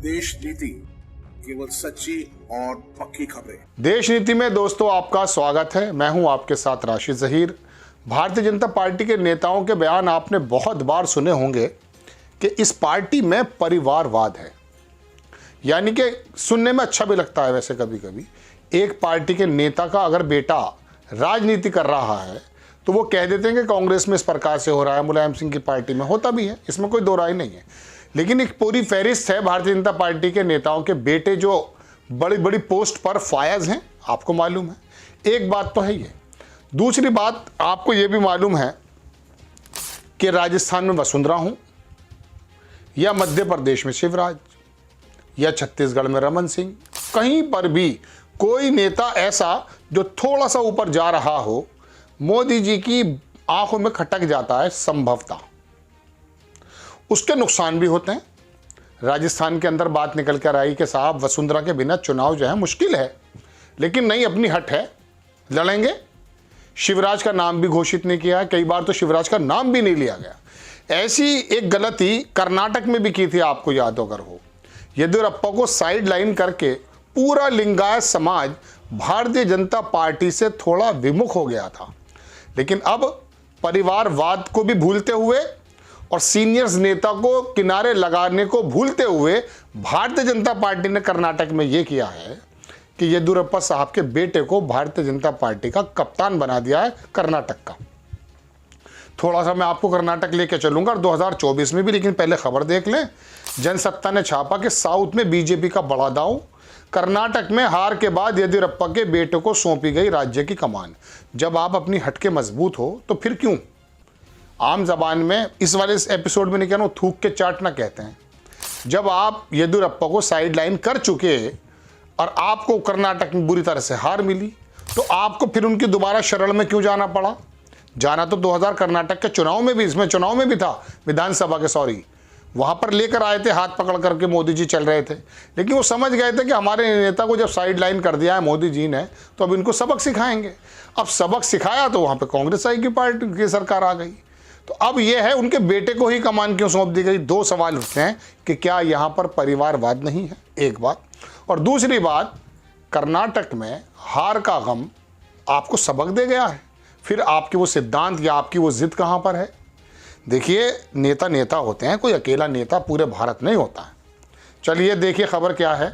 देश नीति, केवल सच्ची और पक्की खबरें। देश नीति में दोस्तों आपका स्वागत है। मैं हूं आपके साथ राशिद ज़हीर। भारतीय जनता पार्टी के नेताओं के बयान आपने बहुत बार सुने होंगे कि इस पार्टी में परिवारवाद है, यानी कि सुनने में अच्छा भी लगता है। वैसे कभी कभी एक पार्टी के नेता का अगर बेटा राजनीति कर रहा है तो वो कह देते हैं कि कांग्रेस में इस प्रकार से हो रहा है, मुलायम सिंह की पार्टी में होता भी है, इसमें कोई दो राय नहीं है। लेकिन एक पूरी फहरिस्त है भारतीय जनता पार्टी के नेताओं के बेटे जो बड़ी बड़ी पोस्ट पर फायज हैं, आपको मालूम है। एक बात तो है ये। दूसरी बात आपको ये भी मालूम है कि राजस्थान में वसुंधरा हूं, या मध्य प्रदेश में शिवराज, या छत्तीसगढ़ में रमन सिंह, कहीं पर भी कोई नेता ऐसा जो थोड़ा सा ऊपर जा रहा हो, मोदी जी की आंखों में खटक जाता है संभवतः। उसके नुकसान भी होते हैं। राजस्थान के अंदर बात निकल कर आई कि साहब वसुंधरा के बिना चुनाव जो है मुश्किल है, लेकिन नहीं, अपनी हट है, लड़ेंगे। शिवराज का नाम भी घोषित नहीं किया है, कई बार तो शिवराज का नाम भी नहीं लिया गया। ऐसी एक गलती कर्नाटक में भी की थी, आपको याद अगर हो। येदियुरप्पा को साइड लाइन करके पूरा लिंगायत समाज भारतीय जनता पार्टी से थोड़ा विमुख हो गया था। लेकिन अब परिवारवाद को भी भूलते हुए और सीनियर्स नेता को किनारे लगाने को भूलते हुए भारतीय जनता पार्टी ने कर्नाटक में यह किया है कि येदियुरप्पा साहब के बेटे को भारतीय जनता पार्टी का कप्तान बना दिया है कर्नाटक का। थोड़ा सा मैं आपको कर्नाटक लेके चलूंगा 2024 में भी, लेकिन पहले खबर देख लें। जनसत्ता ने छापा कि साउथ में बीजेपी का बड़ा दांव, कर्नाटक में हार के बाद येदियुरप्पा के बेटे को सौंपी गई राज्य की कमान। जब आप अपनी हटके मजबूत हो तो फिर क्यों, आम जबान में इस वाले एपिसोड में नहीं कहना, थूक के चाटना कहते हैं। जब आप येदियुरप्पा को साइड लाइन कर चुके और आपको कर्नाटक में बुरी तरह से हार मिली, तो आपको फिर उनकी दोबारा शरण में क्यों जाना पड़ा? जाना तो 2000 कर्नाटक के चुनाव में भी, इसमें चुनाव में भी था, विधानसभा के, सॉरी, वहां पर लेकर आए थे, हाथ पकड़ करके मोदी जी चल रहे थे। लेकिन वो समझ गए थे कि हमारे नेता को जब साइड लाइन कर दिया है मोदी जी ने, तो अब इनको सबक सिखाएंगे। अब सबक सिखाया तो वहां पे कांग्रेस आई की पार्टी की सरकार आ गई। तो अब यह है, उनके बेटे को ही कमान क्यों सौंप दी गई? दो सवाल उठते हैं कि क्या यहाँ पर परिवारवाद नहीं है, एक बात। और दूसरी बात, कर्नाटक में हार का गम आपको सबक दे गया है, फिर आपके वो सिद्धांत या आपकी वो जिद कहाँ पर है? देखिए, नेता नेता होते हैं, कोई अकेला नेता पूरे भारत नहीं होता है। चलिए देखिए खबर क्या है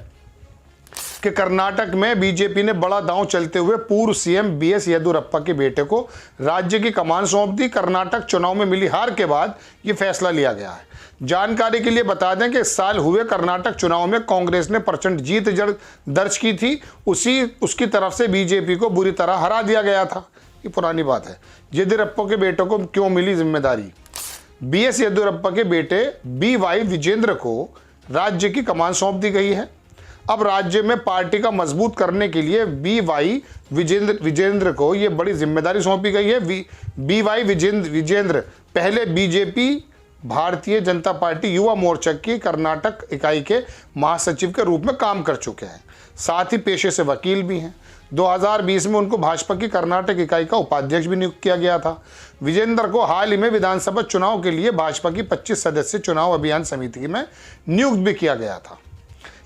कि कर्नाटक में बीजेपी ने बड़ा दांव चलते हुए पूर्व सीएम बीएस येदियुरप्पा के बेटे को राज्य की कमान सौंप दी। कर्नाटक चुनाव में मिली हार के बाद यह फैसला लिया गया है। जानकारी के लिए बता दें कि इस साल हुए कर्नाटक चुनाव में कांग्रेस ने प्रचंड जीत दर्ज की थी, उसकी तरफ से बीजेपी को बुरी तरह हरा दिया गया था। ये पुरानी बात है। येदियुरप्पा के बेटे को क्यों मिली जिम्मेदारी? बीएस येदियुरप्पा के बेटे बीवाई विजेंद्र को राज्य की कमान सौंप दी गई है। अब राज्य में पार्टी का मजबूत करने के लिए बीवाई विजेंद्र को यह बड़ी जिम्मेदारी सौंपी गई है। बीवाई विजेंद्र पहले बीजेपी भारतीय जनता पार्टी युवा मोर्चा की कर्नाटक इकाई के महासचिव के रूप में काम कर चुके हैं, साथ ही पेशे से वकील भी हैं। 2020 में उनको भाजपा की कर्नाटक इकाई का उपाध्यक्ष भी नियुक्त किया गया था। विजेंद्र को हाल ही में विधानसभा चुनाव के लिए भाजपा की 25 सदस्य चुनाव अभियान समिति में नियुक्त भी किया गया था।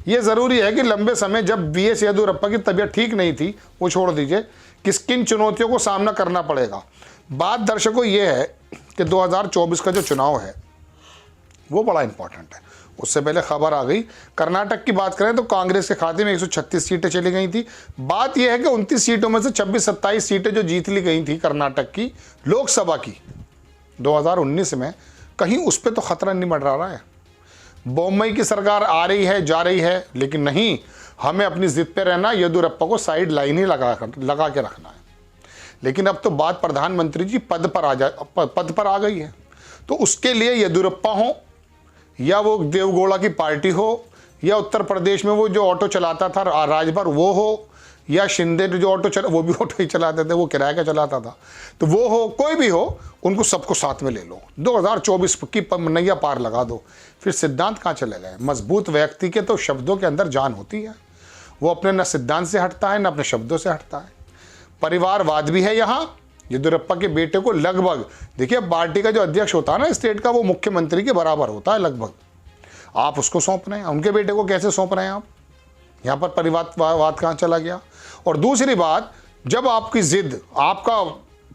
यह जरूरी है कि लंबे समय जब बीएस येदियुरप्पा की तबीयत ठीक नहीं थी, वो छोड़ दीजिए, किन चुनौतियों को सामना करना पड़ेगा। बात दर्शकों ये है कि 2024 का जो चुनाव है वो बड़ा इंपॉर्टेंट है। उससे पहले खबर आ गई, कर्नाटक की बात करें तो कांग्रेस के खाते में 136 सीटें चली गई थी। बात यह है कि 29 सीटों में से 26-27 सीटें जो जीत ली गई थी कर्नाटक की लोकसभा की 2019 में, कहीं उस पर तो खतरा नहीं मंडरा रहा है। बोम्मई की सरकार आ रही है, जा रही है, लेकिन नहीं, हमें अपनी जिद पे रहना, येदियुरप्पा को साइड लाइन ही लगा के रखना है। लेकिन अब तो बात प्रधानमंत्री जी पद पर आ गई है, तो उसके लिए येदियुरप्पा हो या वो देवगौड़ा की पार्टी हो, या उत्तर प्रदेश में वो जो ऑटो चलाता था राजभर वो हो, या शिंदे जो वो भी ऑटो ही चलाते थे, वो किराए का चलाता था, तो वो हो, कोई भी हो, उनको सबको साथ में ले लो। 2024 की नैया पार लगा दो। फिर सिद्धांत कहाँ चले गए? मजबूत व्यक्ति के तो शब्दों के अंदर जान होती है, वो अपने न सिद्धांत से हटता है न अपने शब्दों से हटता है। परिवारवाद भी है यहाँ। येदियुरप्पा के बेटे को लगभग, देखिए पार्टी का जो अध्यक्ष होता है ना स्टेट का, वो मुख्यमंत्री के बराबर होता है लगभग। आप उसको सौंप रहे हैं, उनके बेटे को कैसे सौंप रहे हैं आप? यहाँ पर परिवारवाद कहाँ चला गया? और दूसरी बात, जब आपकी ज़िद, आपका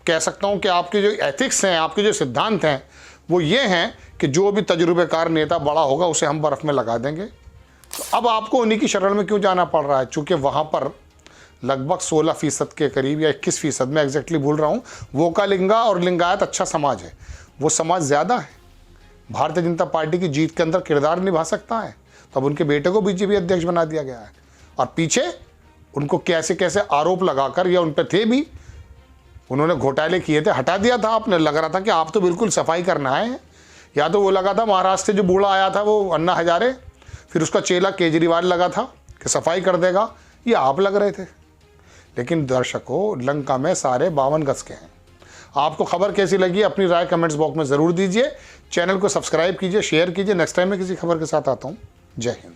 कह सकता हूँ कि आपके जो एथिक्स हैं, आपके जो सिद्धांत हैं, वो ये हैं कि जो भी तजुर्बेकार नेता बड़ा होगा उसे हम बर्फ़ में लगा देंगे, तो अब आपको उन्हीं की शरण में क्यों जाना पड़ रहा है? चूँकि वहाँ पर लगभग 16% के करीब या 21%, मैं एग्जैक्टली भूल रहा हूँ, वोकालिंगा और लिंगायत अच्छा समाज है, वो समाज ज़्यादा है, भारतीय जनता पार्टी की जीत के अंदर किरदार निभा सकता है। तब उनके बेटे को बीजेपी अध्यक्ष बना दिया गया है, और पीछे उनको कैसे कैसे आरोप लगाकर, या उन पर थे भी, उन्होंने घोटाले किए थे, हटा दिया था आपने। लग रहा था कि आप तो बिल्कुल सफाई करना है। या तो वो लगा था महाराष्ट्र से जो बूढ़ा आया था वो अन्ना हजारे, फिर उसका चेला केजरीवाल लगा था कि सफाई कर देगा, ये आप लग रहे थे। लेकिन दर्शकों, लंका में सारे 52 गज के हैं। आपको खबर कैसी लगी अपनी राय कमेंट्स बॉक्स में ज़रूर दीजिए। चैनल को सब्सक्राइब कीजिए, शेयर कीजिए। नेक्स्ट टाइम मैं किसी खबर के साथ आता हूँ। जय हिंद।